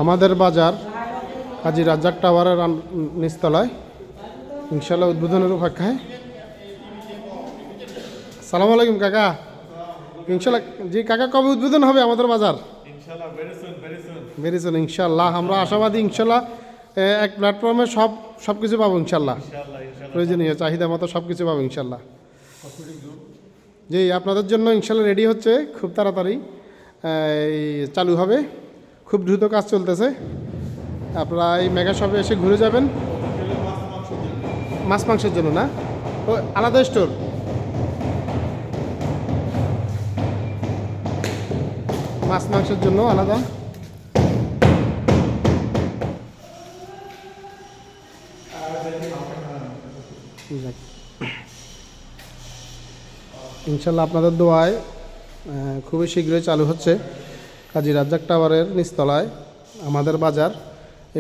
আমাদের বাজার কাজী রাজ্জাক টাওয়ারের নিচতলায় ইনশাল্লাহ উদ্বোধনের অপেক্ষায়। সালাম আলাইকুম কাকা। ইনশাল্লাহ জি কাকা, কবে উদ্বোধন হবে আমাদের বাজার? ইনশাআল্লাহ ভেরি সুন ইনশাল্লাহ। আমরা আশাবাদী ইনশাল্লাহ এক প্ল্যাটফর্মে সব কিছু পাবো ইনশাল্লাহ। প্রয়োজনীয় চাহিদা মতো সব কিছু পাবো ইনশাল্লাহ। জি আপনাদের জন্য ইনশাল্লাহ রেডি হচ্ছে, খুব তাড়াতাড়ি চালু হবে, খুব দ্রুত কাজ চলতেছে। আপনারা এই মেগা শপে এসে ঘুরে যাবেন। মাছ মাংসের জন্য না, ও আলাদা স্টোর। মাছ মাংসের জন্য আলাদা। ইনশাল্লাহ আপনাদের দোয়ায় খুবই শীঘ্রই চালু হচ্ছে কাজী রাজ্জাক টাওয়ারের নিচতলায় আমাদের বাজার।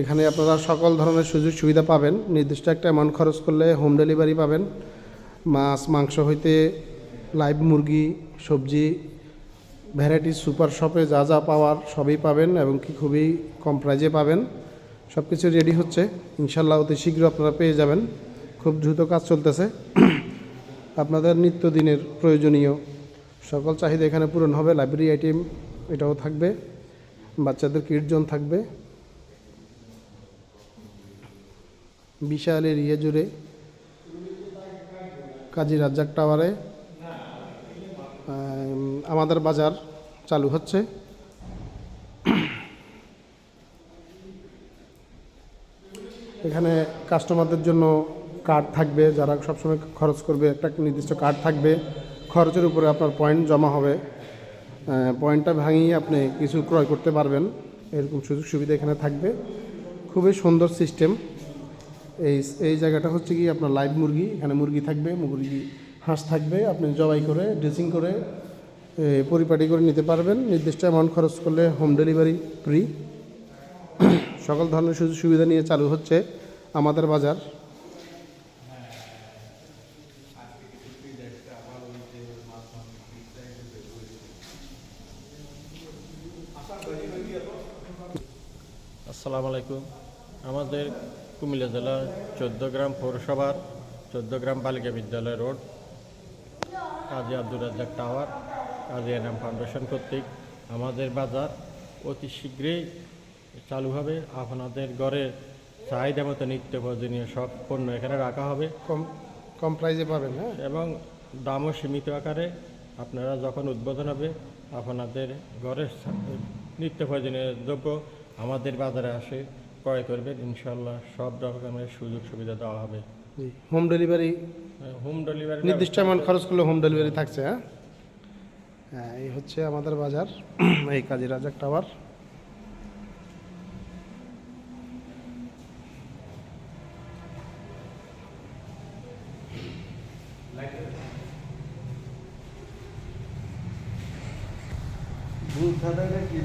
এখানে আপনারা সকল ধরনের সুযোগ সুবিধা পাবেন। নির্দিষ্ট একটা অ্যামাউন্ট খরচ করলে হোম ডেলিভারি পাবেন। মাছ মাংস হইতে লাইভ মুরগি, সবজি, ভ্যারাইটি সুপার শপে যা যা পাওয়ার সবই পাবেন এবং কি খুবই কম প্রাইজে পাবেন। সব কিছু রেডি হচ্ছে ইনশাল্লাহ, অতি শীঘ্র আপনারা পেয়ে যাবেন। খুব দ্রুত কাজ চলতেছে। আপনাদের নিত্যদিনের প্রয়োজনীয় সকল চাহিদা এখানে পূরণ হবে। লাইব্রেরি আইটেম এটাও থাকবে, বাচ্চাদের কিড জোন থাকবে। বিশাল এরিয়া জুড়ে কাজী রাজ্জাক টাওয়ারে আমাদের বাজার চালু হচ্ছে। এখানে কাস্টমারদের জন্য কার্ড থাকবে, যারা সবসময় খরচ করবে একটা নির্দিষ্ট কার্ড থাকবে। খরচের উপরে আপনার পয়েন্ট জমা হবে, পয়েন্টটা ভাঙিয়ে আপনি কিছু ক্রয় করতে পারবেন। এরকম সুযোগ সুবিধা এখানে থাকবে। খুবই সুন্দর সিস্টেম। এই জায়গাটা হচ্ছে কি আপনার লাইভ মুরগি, এখানে মুরগি থাকবে, মুরগি হাঁস থাকবে। আপনি জবাই করে ড্রেসিং করে পরিপাটি করে নিতে পারবেন। নির্দিষ্ট অ্যামাউন্ট খরচ করলে হোম ডেলিভারি ফ্রি। সকল ধরনের সুযোগ সুবিধা নিয়ে চালু হচ্ছে আমাদের বাজার। আসসালামু আলাইকুম। আমাদের কুমিল্লা জেলার 14 গ্রাম পৌরসভার 14 গ্রাম বালিকা বিদ্যালয় রোড, কাজী আব্দুর রাজ্জাক টাওয়ার, কাজী এনাম ফাউন্ডেশন কর্তৃক আমাদের বাজার অতি শীঘ্রই চালু হবে। আপনাদের ঘরে চাহিদা মতো নিত্য প্রয়োজনীয় সব পণ্য এখানে রাখা হবে, কম প্রাইজে পাবেন। হ্যাঁ, এবং দামও সীমিত আকারে। আপনারা যখন উদ্বোধন হবে আপনাদের ঘরের নিত্য প্রয়োজনীয় দ্রব্য আমাদের বাজারে আসে ক্রয় করবেন। ইনশাল্লাহ সব রকমের সুযোগ সুবিধা দেওয়া হবে। হোম ডেলিভারি নির্দিষ্ট অ্যামাউন্ট খরচ করলে হোম ডেলিভারি থাকছে। হ্যাঁ, এই হচ্ছে আমাদের বাজার, এই কাজী রাজ্জাক টাওয়ার। ভুল খাতাটা কি